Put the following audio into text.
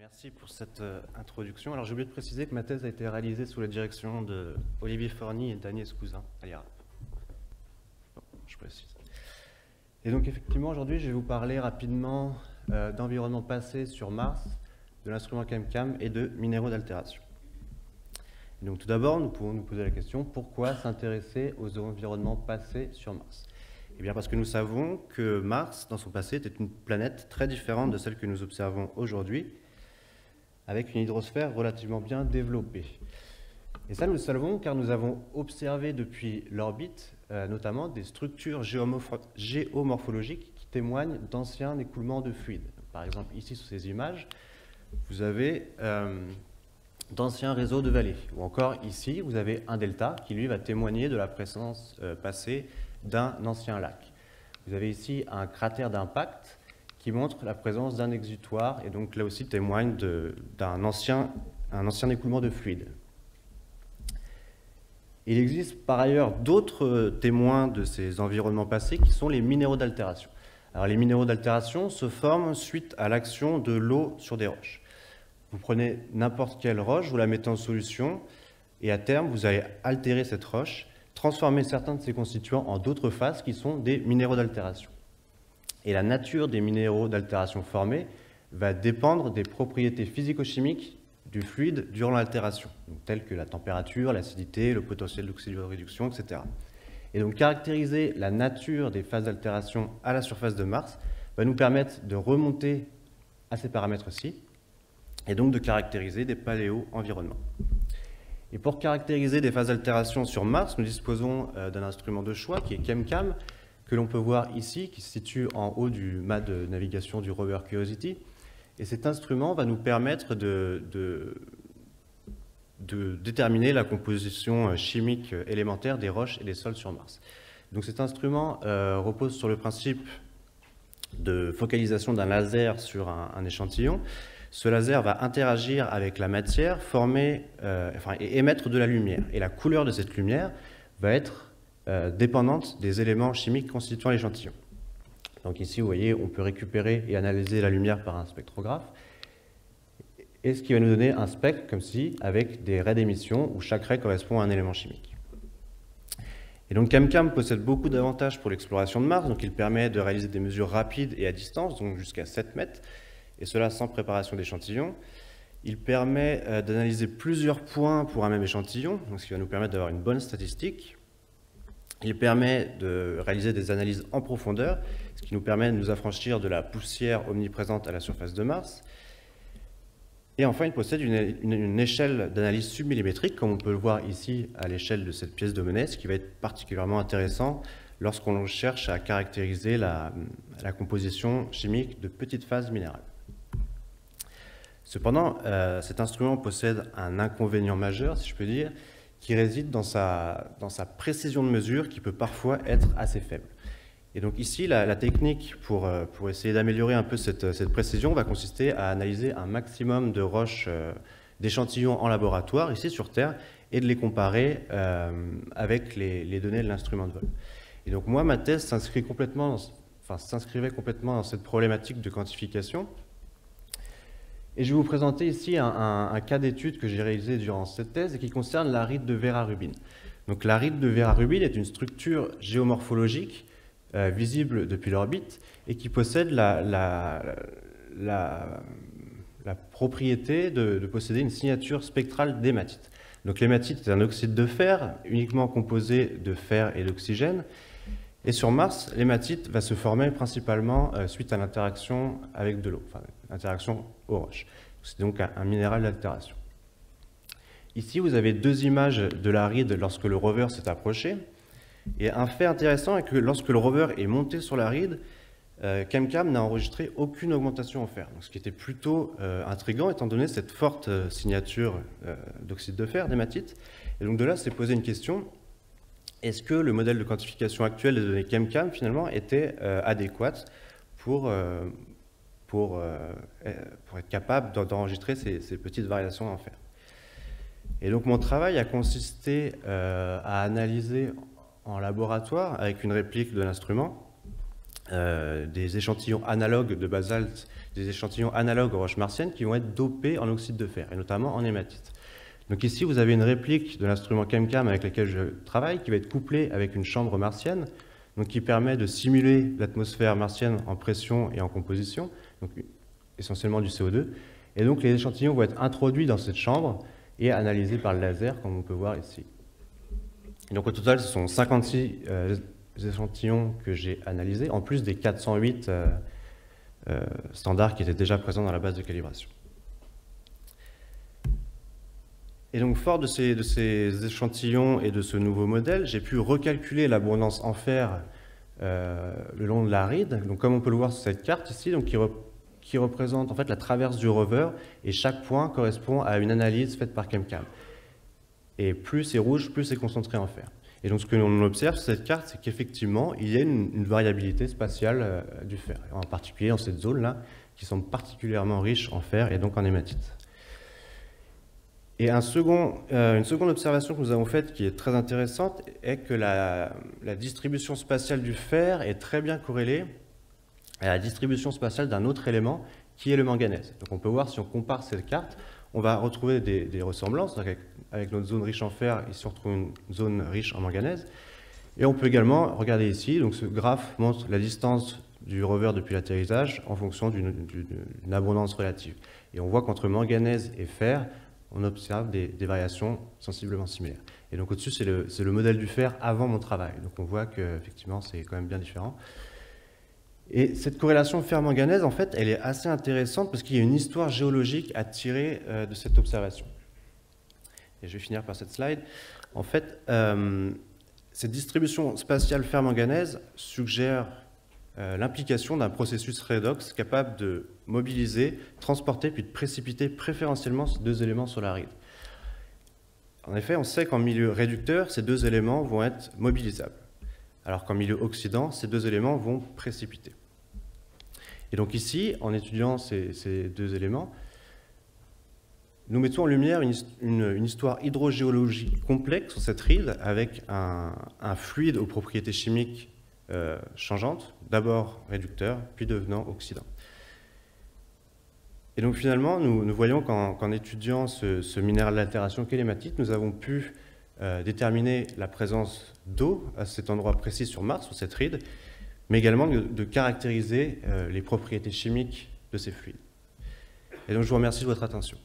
Merci pour cette introduction. Alors j'ai oublié de préciser que ma thèse a été réalisée sous la direction de Olivier Forny et d'Agnès Cousin à l'IRAP. Bon, je précise. Et donc effectivement aujourd'hui je vais vous parler rapidement d'environnement passé sur Mars, de l'instrument ChemCam et de minéraux d'altération. Donc tout d'abord nous pouvons nous poser la question pourquoi s'intéresser aux environnements passés sur Mars? Eh bien parce que nous savons que Mars dans son passé était une planète très différente de celle que nous observons aujourd'hui, avec une hydrosphère relativement bien développée. Et ça, nous le savons car nous avons observé depuis l'orbite, notamment des structures géomorphologiques qui témoignent d'anciens écoulements de fluides. Par exemple, ici, sur ces images, vous avez d'anciens réseaux de vallées. Ou encore, ici, vous avez un delta qui, lui, va témoigner de la présence passée d'un ancien lac. Vous avez ici un cratère d'impact qui montre la présence d'un exutoire et donc là aussi témoigne d'un ancien écoulement de fluide. Il existe par ailleurs d'autres témoins de ces environnements passés qui sont les minéraux d'altération. Alors les minéraux d'altération se forment suite à l'action de l'eau sur des roches. Vous prenez n'importe quelle roche, vous la mettez en solution et à terme vous allez altérer cette roche, transformer certains de ses constituants en d'autres phases qui sont des minéraux d'altération. Et la nature des minéraux d'altération formés va dépendre des propriétés physico-chimiques du fluide durant l'altération, telles que la température, l'acidité, le potentiel d'oxydoréduction, etc. Et donc caractériser la nature des phases d'altération à la surface de Mars va nous permettre de remonter à ces paramètres-ci et donc de caractériser des paléo-environnements. Et pour caractériser des phases d'altération sur Mars, nous disposons d'un instrument de choix qui est ChemCam, que l'on peut voir ici, qui se situe en haut du mât de navigation du rover Curiosity. Et cet instrument va nous permettre de déterminer la composition chimique élémentaire des roches et des sols sur Mars. Donc cet instrument repose sur le principe de focalisation d'un laser sur un échantillon. Ce laser va interagir avec la matière, et émettre de la lumière. Et la couleur de cette lumière va être dépendante des éléments chimiques constituant l'échantillon. Donc ici, vous voyez, on peut récupérer et analyser la lumière par un spectrographe, et ce qui va nous donner un spectre comme ci, avec des raies d'émission, où chaque raie correspond à un élément chimique. Et donc ChemCam possède beaucoup d'avantages pour l'exploration de Mars, donc il permet de réaliser des mesures rapides et à distance, donc jusqu'à 7 mètres, et cela sans préparation d'échantillon. Il permet d'analyser plusieurs points pour un même échantillon, donc ce qui va nous permettre d'avoir une bonne statistique. Il permet de réaliser des analyses en profondeur, ce qui nous permet de nous affranchir de la poussière omniprésente à la surface de Mars. Et enfin, il possède une échelle d'analyse submillimétrique, comme on peut le voir ici à l'échelle de cette pièce de monnaie, ce qui va être particulièrement intéressant lorsqu'on cherche à caractériser la composition chimique de petites phases minérales. Cependant, cet instrument possède un inconvénient majeur, si je peux dire, qui réside dans sa précision de mesure qui peut parfois être assez faible. Et donc ici, la technique pour essayer d'améliorer un peu cette précision va consister à analyser un maximum de roches, d'échantillons en laboratoire, ici sur Terre, et de les comparer avec les données de l'instrument de vol. Et donc moi, ma thèse s'inscrivait complètement dans cette problématique de quantification. Et je vais vous présenter ici un cas d'étude que j'ai réalisé durant cette thèse et qui concerne l'aride de Vera Rubin. Donc l'aride de Vera Rubin est une structure géomorphologique visible depuis l'orbite et qui possède la propriété de posséder une signature spectrale d'hématite. Donc l'hématite est un oxyde de fer uniquement composé de fer et d'oxygène. Et sur Mars, l'hématite va se former principalement suite à l'interaction avec de l'eau, enfin l'interaction aux roches. C'est donc un minéral d'altération. Ici, vous avez deux images de l'aride lorsque le rover s'est approché. Et un fait intéressant est que lorsque le rover est monté sur l'aride, ChemCam n'a enregistré aucune augmentation en fer. Donc, ce qui était plutôt intriguant étant donné cette forte signature d'oxyde de fer, d'hématite. Et donc de là, s'est posé une question. Est-ce que le modèle de quantification actuel des données ChemCam, finalement, était adéquat pour être capable d'enregistrer ces petites variations en fer? Et donc, mon travail a consisté à analyser en laboratoire, avec une réplique de l'instrument, des échantillons analogues de basalte, des échantillons analogues aux roches martiennes qui vont être dopés en oxyde de fer, et notamment en hématite. Donc ici, vous avez une réplique de l'instrument ChemCam avec lequel je travaille, qui va être couplée avec une chambre martienne, donc qui permet de simuler l'atmosphère martienne en pression et en composition, donc essentiellement du CO2. Et donc les échantillons vont être introduits dans cette chambre et analysés par le laser, comme on peut voir ici. Et donc au total, ce sont 56 échantillons que j'ai analysés, en plus des 408 standards qui étaient déjà présents dans la base de calibration. Et donc, fort de ces échantillons et de ce nouveau modèle, j'ai pu recalculer l'abondance en fer le long de la ride. Donc, comme on peut le voir sur cette carte ici, donc, qui représente en fait la traverse du rover, et chaque point correspond à une analyse faite par ChemCam. Et plus c'est rouge, plus c'est concentré en fer. Et donc, ce que l'on observe sur cette carte, c'est qu'effectivement, il y a une variabilité spatiale du fer, en particulier dans cette zone-là, qui semble particulièrement riche en fer et donc en hématite. Et une seconde observation que nous avons faite, qui est très intéressante, est que la distribution spatiale du fer est très bien corrélée à la distribution spatiale d'un autre élément, qui est le manganèse. Donc on peut voir, si on compare cette carte, on va retrouver des ressemblances. Avec notre zone riche en fer, ici on retrouve une zone riche en manganèse. Et on peut également regarder ici, donc ce graphe montre la distance du rover depuis l'atterrissage en fonction d'une abondance relative. Et on voit qu'entre manganèse et fer, on observe des variations sensiblement similaires. Et donc au-dessus, c'est le modèle du fer avant mon travail. Donc on voit qu'effectivement, c'est quand même bien différent. Et cette corrélation fer-manganèse, en fait, elle est assez intéressante parce qu'il y a une histoire géologique à tirer de cette observation. Et je vais finir par cette slide. En fait, cette distribution spatiale fer-manganèse suggère l'implication d'un processus redox capable de mobiliser, transporter puis de précipiter préférentiellement ces deux éléments sur la ride. En effet, on sait qu'en milieu réducteur, ces deux éléments vont être mobilisables, alors qu'en milieu oxydant, ces deux éléments vont précipiter. Et donc ici, en étudiant ces deux éléments, nous mettons en lumière une histoire hydrogéologique complexe sur cette ride avec un fluide aux propriétés chimiques changeantes, d'abord réducteur, puis devenant oxydant. Et donc finalement, nous voyons qu'en étudiant ce minéral d'altération qu'est l'hématite, nous avons pu déterminer la présence d'eau à cet endroit précis sur Mars, sur cette ride, mais également de caractériser les propriétés chimiques de ces fluides. Et donc je vous remercie de votre attention.